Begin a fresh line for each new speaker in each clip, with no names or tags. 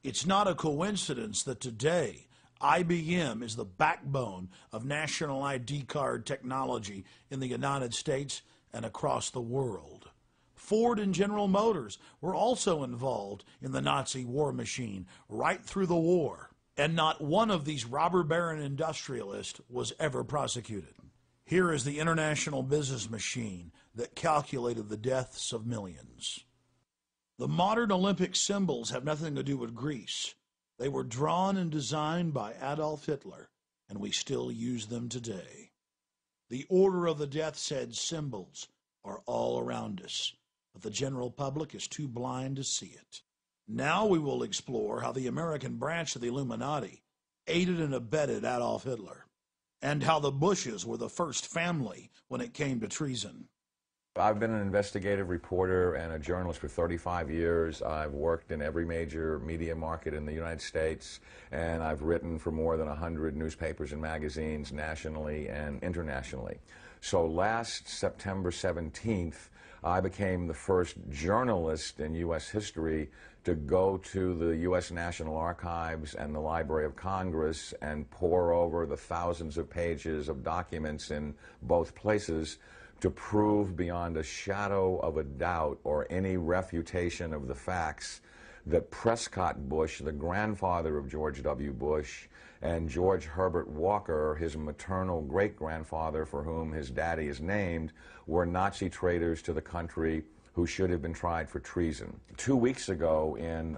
It's not a coincidence that today IBM is the backbone of national ID card technology in the United States and across the world. Ford and General Motors were also involved in the Nazi war machine right through the war, and not one of these robber baron industrialists was ever prosecuted. Here is the international business machine that calculated the deaths of millions. The modern Olympic symbols have nothing to do with Greece. They were drawn and designed by Adolf Hitler, and we still use them today. The Order of the Death's Head symbols are all around us, but the general public is too blind to see it. Now we will explore how the American branch of the Illuminati aided and abetted Adolf Hitler, and how the Bushes were the first family when it came to treason.
I've been an investigative reporter and a journalist for 35 years. I've worked in every major media market in the United States, and I've written for more than 100 newspapers and magazines nationally and internationally. So last September 17th, I became the first journalist in U.S. history to go to the U.S. National Archives and the Library of Congress and pore over the thousands of pages of documents in both places to prove beyond a shadow of a doubt or any refutation of the facts that Prescott Bush, the grandfather of George W. Bush, and George Herbert Walker, his maternal great-grandfather for whom his daddy is named, were Nazi traitors to the country who should have been tried for treason. 2 weeks ago, in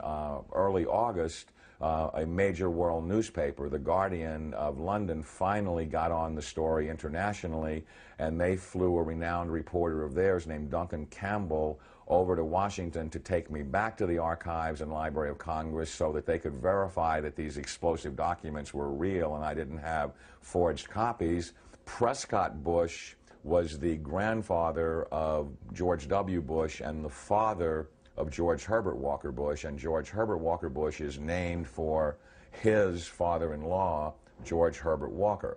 early August, a major world newspaper, The Guardian of London, finally got on the story internationally, and they flew a renowned reporter of theirs named Duncan Campbell over to Washington to take me back to the archives and Library of Congress so that they could verify that these explosive documents were real and I didn't have forged copies. Prescott Bush was the grandfather of George W. Bush and the father of George Herbert Walker Bush, and George Herbert Walker Bush is named for his father-in-law, George Herbert Walker.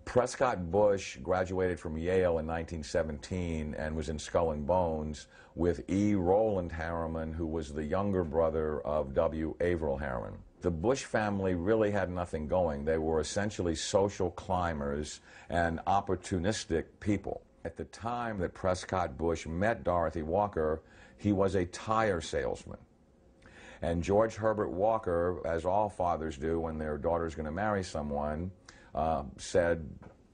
Prescott Bush graduated from Yale in 1917 and was in Skull and Bones with E. Rowland Harriman, who was the younger brother of W. Averill Harriman. The Bush family really had nothing going. They were essentially social climbers and opportunistic people. At the time that Prescott Bush met Dorothy Walker, he was a tire salesman. And George Herbert Walker, as all fathers do when their daughter's going to marry someone, said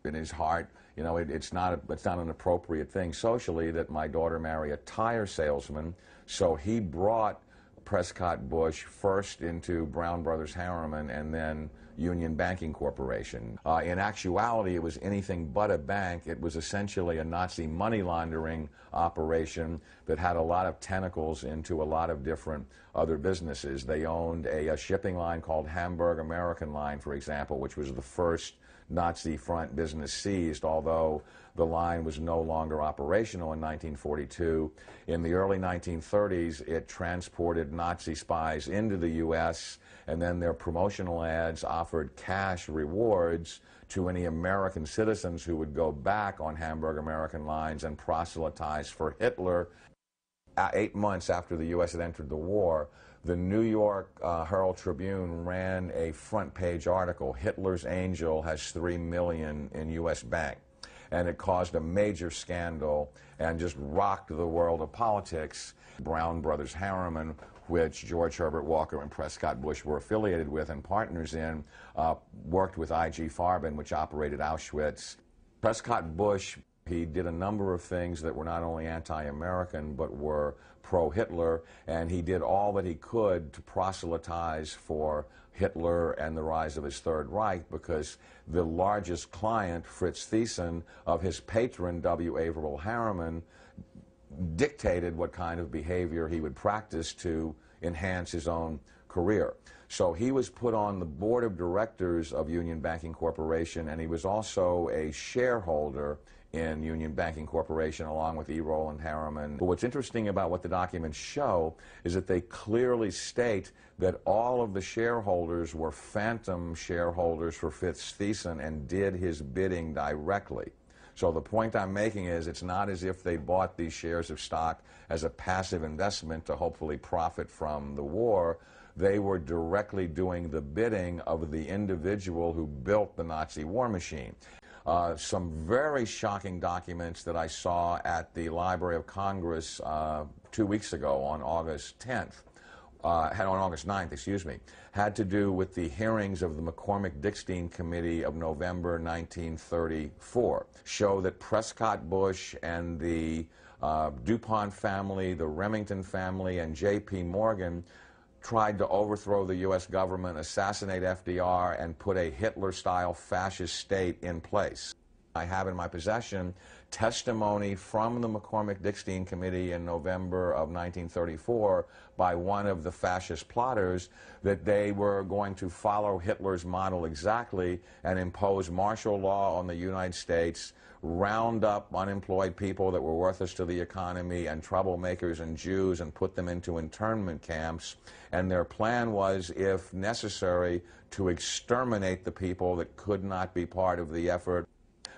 in his heart, you know, it's not an appropriate thing socially that my daughter marry a tire salesman. So he brought Prescott Bush first into Brown Brothers Harriman and then Union Banking Corporation. In actuality, it was anything but a bank. It was essentially a Nazi money laundering operation that had a lot of tentacles into a lot of different other businesses. They owned a shipping line called Hamburg American Line, for example, which was the first Nazi front business seized, although the line was no longer operational in 1942. In the early 1930s, it transported Nazi spies into the U.S., and then their promotional ads offered cash rewards to any American citizens who would go back on Hamburg American lines and proselytize for Hitler. 8 months after the U.S. had entered the war, the New York Herald Tribune ran a front-page article, "Hitler's Angel has $3 million in U.S. Bank." And it caused a major scandal and just rocked the world of politics. Brown Brothers Harriman, which George Herbert Walker and Prescott Bush were affiliated with and partners in, worked with I.G. Farben, which operated Auschwitz. Prescott Bush, he did a number of things that were not only anti-American but were pro-Hitler, and he did all that he could to proselytize for Hitler and the rise of his Third Reich, because the largest client, Fritz Thiessen, of his patron, W. Averill Harriman, dictated what kind of behavior he would practice to enhance his own career. So he was put on the board of directors of Union Banking Corporation, and he was also a shareholder in Union Banking Corporation along with E. Rowland Harriman. But what's interesting about what the documents show is that they clearly state that all of the shareholders were phantom shareholders for Fritz Thiessen and did his bidding directly. So the point I'm making is it's not as if they bought these shares of stock as a passive investment to hopefully profit from the war. they were directly doing the bidding of the individual who built the Nazi war machine. Some very shocking documents that I saw at the Library of Congress 2 weeks ago on August 10th, on August 9th, excuse me, had to do with the hearings of the McCormick-Dickstein Committee of November 1934, show that Prescott Bush and the DuPont family, the Remington family, and J.P. Morgan tried to overthrow the U.S. government, assassinate FDR, and put a Hitler-style fascist state in place. I have in my possession testimony from the McCormick-Dickstein Committee in November of 1934 by one of the fascist plotters that they were going to follow Hitler's model exactly and impose martial law on the United States, round up unemployed people that were worthless to the economy and troublemakers and Jews and put them into internment camps. And their plan was, if necessary, to exterminate the people that could not be part of the effort.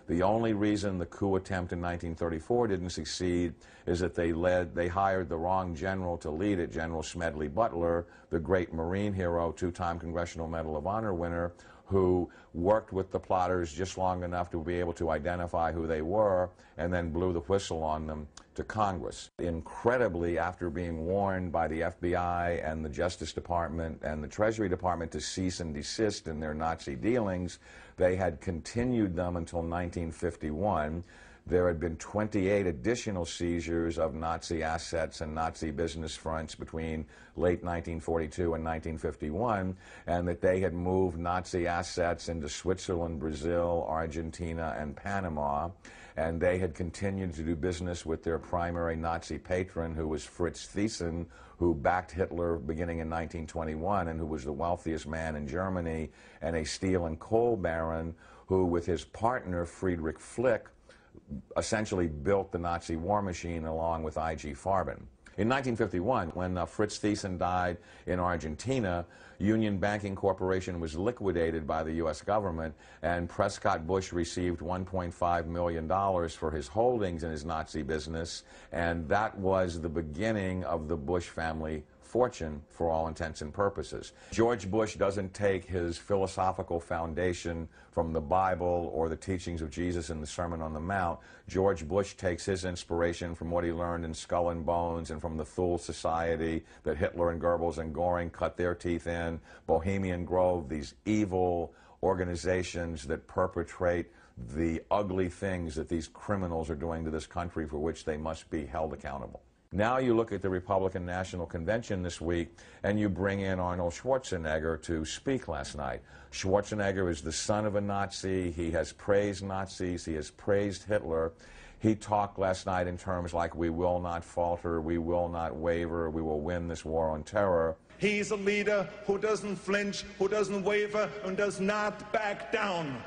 The only reason the coup attempt in 1934 didn't succeed is that they hired the wrong general to lead it, General Smedley Butler, the great Marine hero, two-time Congressional Medal of Honor winner, who worked with the plotters just long enough to be able to identify who they were and then blew the whistle on them to Congress. Incredibly, after being warned by the FBI and the Justice Department and the Treasury Department to cease and desist in their Nazi dealings, they had continued them until 1951. There had been 28 additional seizures of Nazi assets and Nazi business fronts between late 1942 and 1951, and that they had moved Nazi assets into Switzerland, Brazil, Argentina, and Panama, and they had continued to do business with their primary Nazi patron, who was Fritz Thyssen, who backed Hitler beginning in 1921 and who was the wealthiest man in Germany, and a steel and coal baron who, with his partner Friedrich Flick, essentially built the Nazi war machine along with I.G. Farben. In 1951, when Fritz Thyssen died in Argentina, Union Banking Corporation was liquidated by the U.S. government, and Prescott Bush received $1.5 million for his holdings in his Nazi business, and that was the beginning of the Bush family fortune for all intents and purposes. George Bush doesn't take his philosophical foundation from the Bible or the teachings of Jesus in the Sermon on the Mount. George Bush takes his inspiration from what he learned in Skull and Bones and from the Thule Society that Hitler and Goebbels and Goring cut their teeth in, Bohemian Grove, these evil organizations that perpetrate the ugly things that these criminals are doing to this country for which they must be held accountable. Now you look at the Republican National Convention this week, and you bring in Arnold Schwarzenegger to speak last night. Schwarzenegger is the son of a Nazi. He has praised Nazis. He has praised Hitler. He talked last night in terms like, we will not falter, we will not waver, we will win this war on terror.
He's a leader who doesn't flinch, who doesn't waver, and does not back down.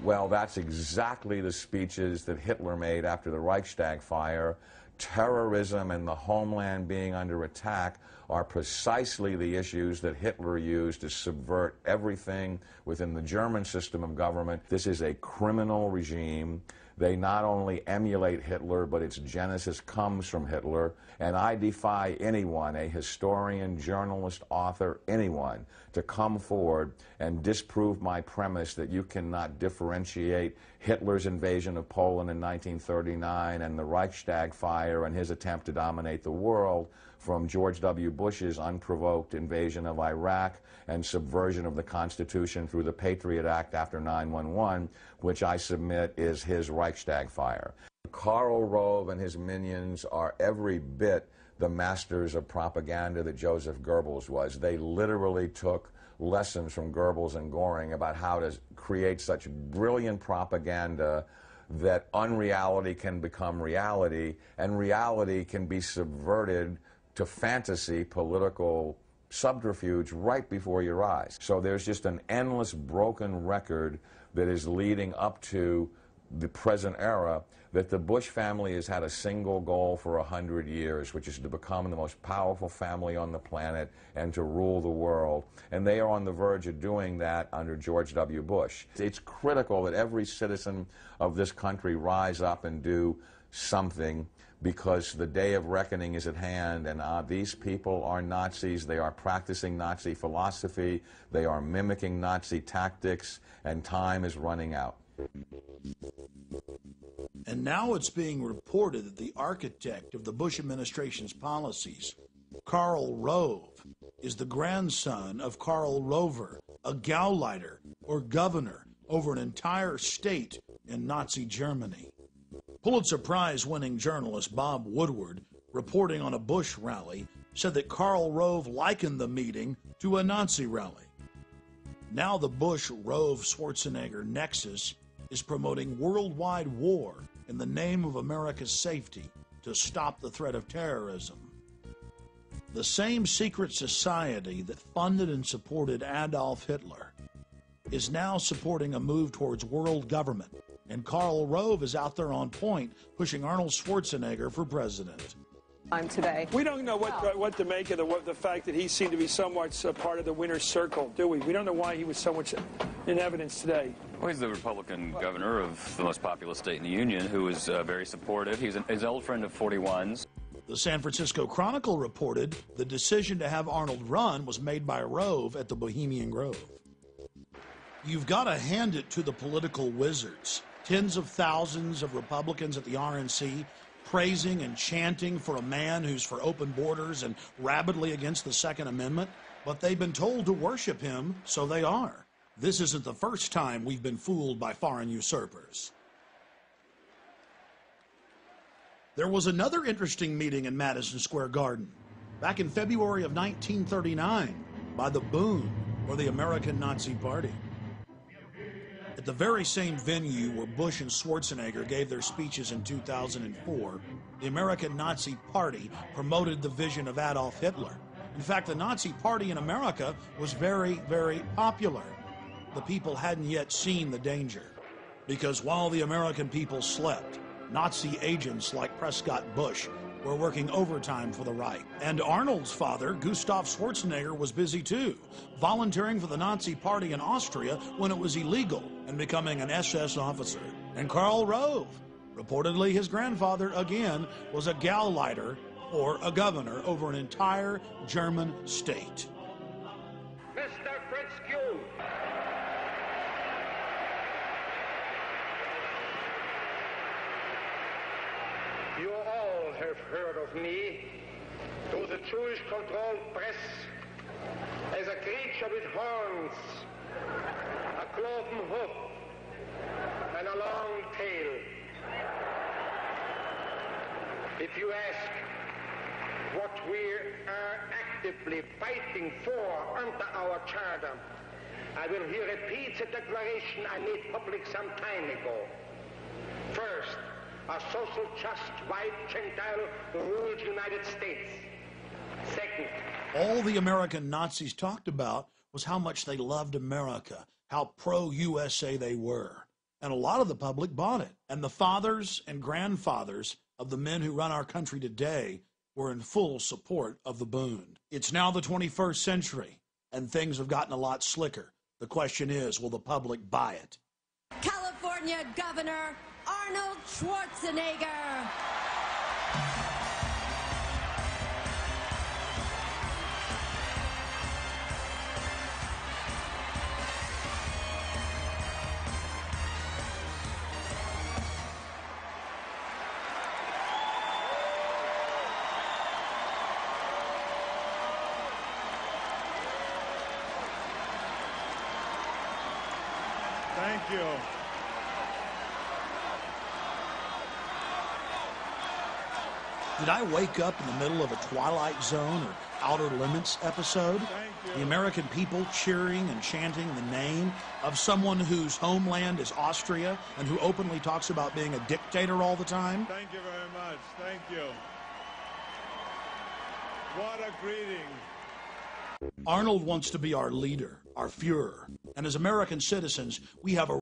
Well, that's exactly the speeches that Hitler made after the Reichstag fire. Terrorism and the homeland being under attack are precisely the issues that Hitler used to subvert everything within the German system of government. This is a criminal regime. They not only emulate Hitler, but its genesis comes from Hitler. And I defy anyone, a historian, journalist, author, anyone, to come forward and disprove my premise that you cannot differentiate Hitler's invasion of Poland in 1939 and the Reichstag fire and his attempt to dominate the world from George W. Bush's unprovoked invasion of Iraq and subversion of the Constitution through the Patriot Act after 9/11, which I submit is his Reichstag fire. Karl Rove and his minions are every bit the masters of propaganda that Joseph Goebbels was. They literally took lessons from Goebbels and Goring about how to create such brilliant propaganda that unreality can become reality, and reality can be subverted to fantasy political subterfuge right before your eyes. So there's just an endless broken record that is leading up to the present era, that the Bush family has had a single goal for 100 years, which is to become the most powerful family on the planet and to rule the world. And they are on the verge of doing that under George W. Bush. It's critical that every citizen of this country rise up and do something, because the day of reckoning is at hand, and these people are Nazis. They are practicing Nazi philosophy. They are mimicking Nazi tactics, and time is running out.
And now it's being reported that the architect of the Bush administration's policies, Karl Rove, is the grandson of Karl Rover, a Gauleiter or governor over an entire state in Nazi Germany. Pulitzer Prize-winning journalist Bob Woodward, reporting on a Bush rally, said that Karl Rove likened the meeting to a Nazi rally. Now the Bush-Rove-Schwarzenegger nexus is promoting worldwide war in the name of America's safety to stop the threat of terrorism. The same secret society that funded and supported Adolf Hitler is now supporting a move towards world government, and Karl Rove is out there on point, pushing Arnold Schwarzenegger for president.
Today.
We don't know what to make of the fact that he seemed to be somewhat part of the winner's circle, do we? We don't know why he was so much in evidence today.
Well, he's the Republican governor of the most populous state in the Union, who is very supportive. He's an old friend of 41's.
The San Francisco Chronicle reported the decision to have Arnold run was made by Rove at the Bohemian Grove. You've got to hand it to the political wizards. Tens of thousands of Republicans at the RNC praising and chanting for a man who's for open borders and rabidly against the Second Amendment, but they've been told to worship him, so they are. This isn't the first time we've been fooled by foreign usurpers. There was another interesting meeting in Madison Square Garden back in February of 1939 by the Bund, or the American Nazi Party. At the very same venue where Bush and Schwarzenegger gave their speeches in 2004, the American Nazi Party promoted the vision of Adolf Hitler. In fact, the Nazi Party in America was very, very popular. The people hadn't yet seen the danger, because while the American people slept, Nazi agents like Prescott Bush were working overtime for the right. And Arnold's father, Gustav Schwarzenegger, was busy too, volunteering for the Nazi Party in Austria when it was illegal and becoming an SS officer. And Karl Rove, reportedly his grandfather, again, was a Gauleiter or a governor over an entire German state.
Mr. Fitzhugh. You all have heard of me through the Jewish-controlled press as a creature with horns, a cloven hoof, and a long tail. If you ask what we are actively fighting for under our charter, I will here repeat the declaration I made public some time ago. First, a social, just, white, Gentile, ruled United States. Second,
all the American Nazis talked about was how much they loved America, how pro-USA they were. And a lot of the public bought it. And the fathers and grandfathers of the men who run our country today were in full support of the Bund. It's now the 21st century, and things have gotten a lot slicker. The question is, will the public buy it?
California Governor Arnold Schwarzenegger.
Thank you.
Did I wake up in the middle of a Twilight Zone or Outer Limits episode? The American people cheering and chanting the name of someone whose homeland is Austria and who openly talks about being a dictator all the time?
Thank you very much. Thank you. What a greeting.
Arnold wants to be our leader, our Fuhrer. And as American citizens, we have a